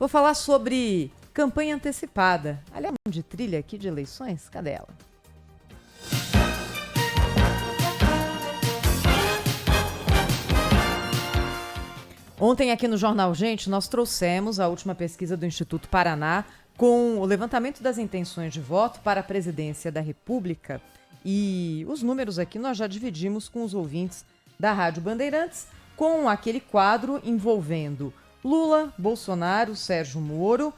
Vou falar sobre campanha antecipada. Aliás, de trilha aqui de eleições, cadê ela? Ontem aqui no Jornal Gente, nós trouxemos a última pesquisa do Instituto Paraná com o levantamento das intenções de voto para a presidência da República. E os números aqui nós já dividimos com os ouvintes da Rádio Bandeirantes, com aquele quadro envolvendo Lula, Bolsonaro, Sérgio Moro,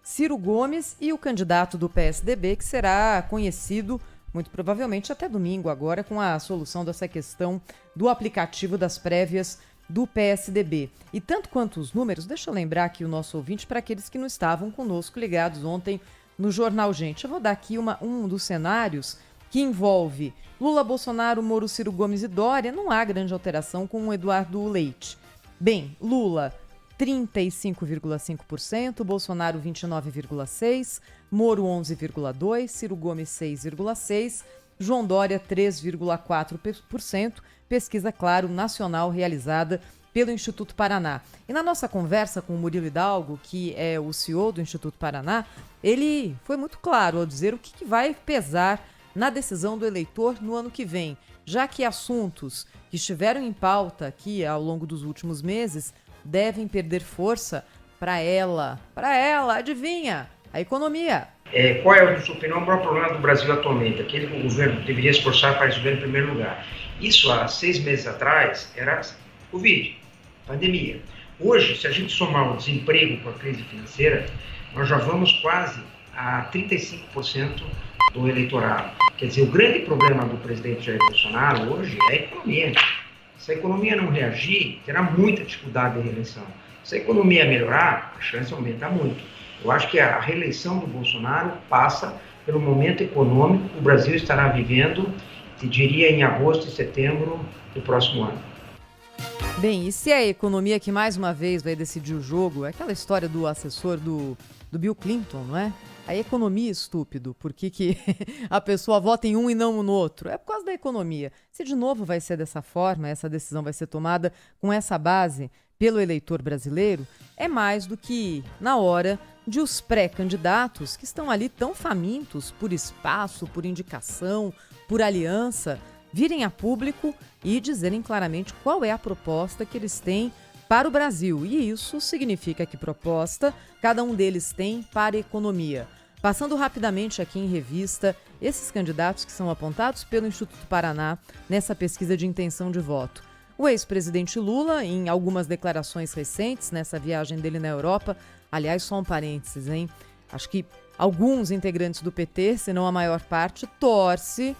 Ciro Gomes e o candidato do PSDB, que será conhecido muito provavelmente até domingo agora, com a solução dessa questão do aplicativo das prévias do PSDB. E tanto quanto os números, deixa eu lembrar aqui o nosso ouvinte para aqueles que não estavam conosco ligados ontem no Jornal Gente. Eu vou dar aqui um dos cenários que envolve Lula, Bolsonaro, Moro, Ciro Gomes e Dória. Não há grande alteração com o Eduardo Leite. Bem, Lula 35,5%, Bolsonaro 29,6%, Moro 11,2%, Ciro Gomes 6,6%, João Dória 3,4%, pesquisa, claro, nacional realizada pelo Instituto Paraná. E na nossa conversa com o Murilo Hidalgo, que é o CEO do Instituto Paraná, ele foi muito claro ao dizer o que vai pesar na decisão do eleitor no ano que vem, já que assuntos que estiveram em pauta aqui ao longo dos últimos meses devem perder força para ela, adivinha, a economia. Qual é, na sua opinião, o maior problema do Brasil atualmente? Aquele que o governo deveria esforçar para resolver em primeiro lugar. Isso há 6 meses atrás era Covid, pandemia. Hoje, se a gente somar o desemprego com a crise financeira, nós já vamos quase a 35% do eleitorado. Quer dizer, o grande problema do presidente Jair Bolsonaro hoje é a economia. Se a economia não reagir, terá muita dificuldade de reeleição. Se a economia melhorar, a chance aumenta muito. Eu acho que a reeleição do Bolsonaro passa pelo momento econômico que o Brasil estará vivendo, te diria, em agosto e setembro do próximo ano. Bem, e se é a economia que mais uma vez vai decidir o jogo, é aquela história do assessor do Bill Clinton, não é? A economia, estúpido, por que a pessoa vota em um e não no outro? É por causa da economia. Se de novo vai ser dessa forma, essa decisão vai ser tomada com essa base pelo eleitor brasileiro, é mais do que na hora de os pré-candidatos que estão ali tão famintos por espaço, por indicação, por aliança, virem a público e dizerem claramente qual é a proposta que eles têm para o Brasil. E isso significa que proposta cada um deles tem para a economia. Passando rapidamente aqui em revista esses candidatos que são apontados pelo Instituto Paraná nessa pesquisa de intenção de voto. O ex-presidente Lula, em algumas declarações recentes, nessa viagem dele na Europa, aliás, só um parênteses, hein? Acho que alguns integrantes do PT, se não a maior parte, torce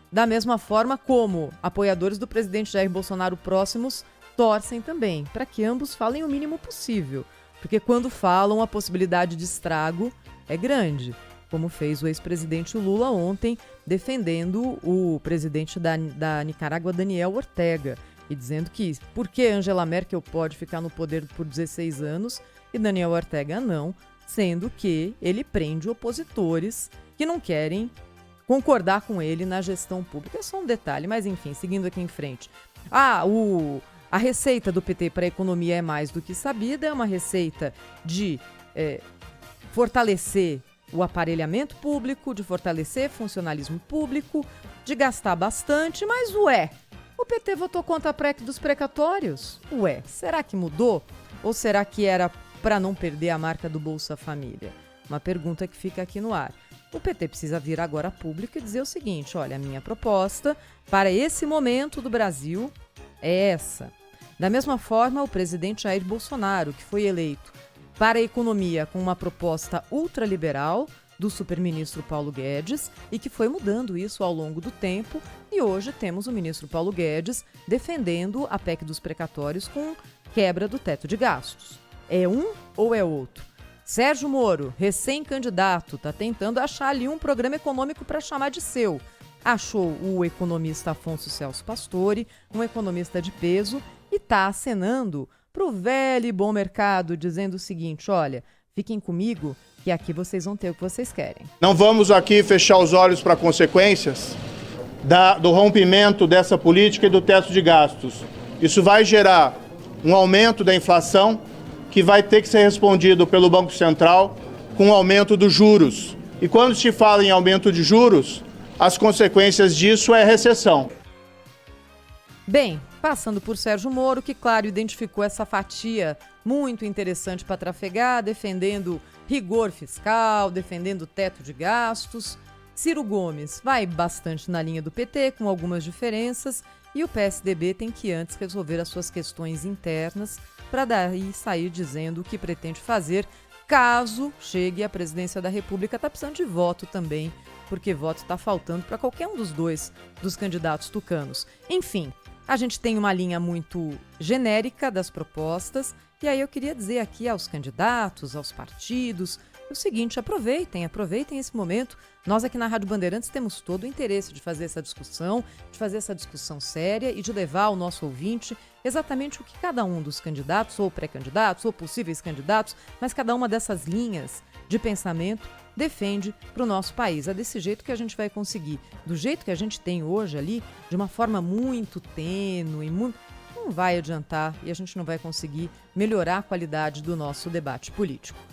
da mesma forma como apoiadores do presidente Jair Bolsonaro próximos torcem também, para que ambos falem o mínimo possível. Porque quando falam, a possibilidade de estrago é grande, como fez o ex-presidente Lula ontem, defendendo o presidente da Nicarágua, Daniel Ortega, e dizendo que por que Angela Merkel pode ficar no poder por 16 anos e Daniel Ortega não, sendo que ele prende opositores que não querem concordar com ele na gestão pública. É só um detalhe, mas enfim, seguindo aqui em frente. A receita do PT para a economia é mais do que sabida, é uma receita de fortalecer o aparelhamento público, de fortalecer funcionalismo público, de gastar bastante, mas o PT votou contra a PEC dos precatórios? Será que mudou? Ou será que era para não perder a marca do Bolsa Família? Uma pergunta que fica aqui no ar. O PT precisa vir agora a público e dizer o seguinte: olha, a minha proposta para esse momento do Brasil é essa. Da mesma forma, o presidente Jair Bolsonaro, que foi eleito para a economia com uma proposta ultraliberal do superministro Paulo Guedes e que foi mudando isso ao longo do tempo, e hoje temos o ministro Paulo Guedes defendendo a PEC dos precatórios com quebra do teto de gastos. É um ou é outro? Sérgio Moro, recém-candidato, está tentando achar ali um programa econômico para chamar de seu. Achou o economista Afonso Celso Pastore, um economista de peso, e está acenando para o velho e bom mercado, dizendo o seguinte: olha, fiquem comigo que aqui vocês vão ter o que vocês querem. Não vamos aqui fechar os olhos para consequências do rompimento dessa política e do teto de gastos. Isso vai gerar um aumento da inflação, que vai ter que ser respondido pelo Banco Central com o aumento dos juros. E quando se fala em aumento de juros, as consequências disso é recessão. Bem, passando por Sérgio Moro, que, claro, identificou essa fatia muito interessante para trafegar, defendendo rigor fiscal, defendendo teto de gastos. Ciro Gomes vai bastante na linha do PT, com algumas diferenças, e o PSDB tem que antes resolver as suas questões internas para daí sair dizendo o que pretende fazer caso chegue à presidência da República. Está precisando de voto também, porque voto está faltando para qualquer um dos dois dos candidatos tucanos. Enfim, a gente tem uma linha muito genérica das propostas, e aí eu queria dizer aqui aos candidatos, aos partidos, o seguinte: aproveitem esse momento. Nós aqui na Rádio Bandeirantes temos todo o interesse de fazer essa discussão séria e de levar ao nosso ouvinte exatamente o que cada um dos candidatos, ou pré-candidatos, ou possíveis candidatos, mas cada uma dessas linhas de pensamento defende para o nosso país. É desse jeito que a gente vai conseguir, do jeito que a gente tem hoje ali, de uma forma muito tênue, não vai adiantar, e a gente não vai conseguir melhorar a qualidade do nosso debate político.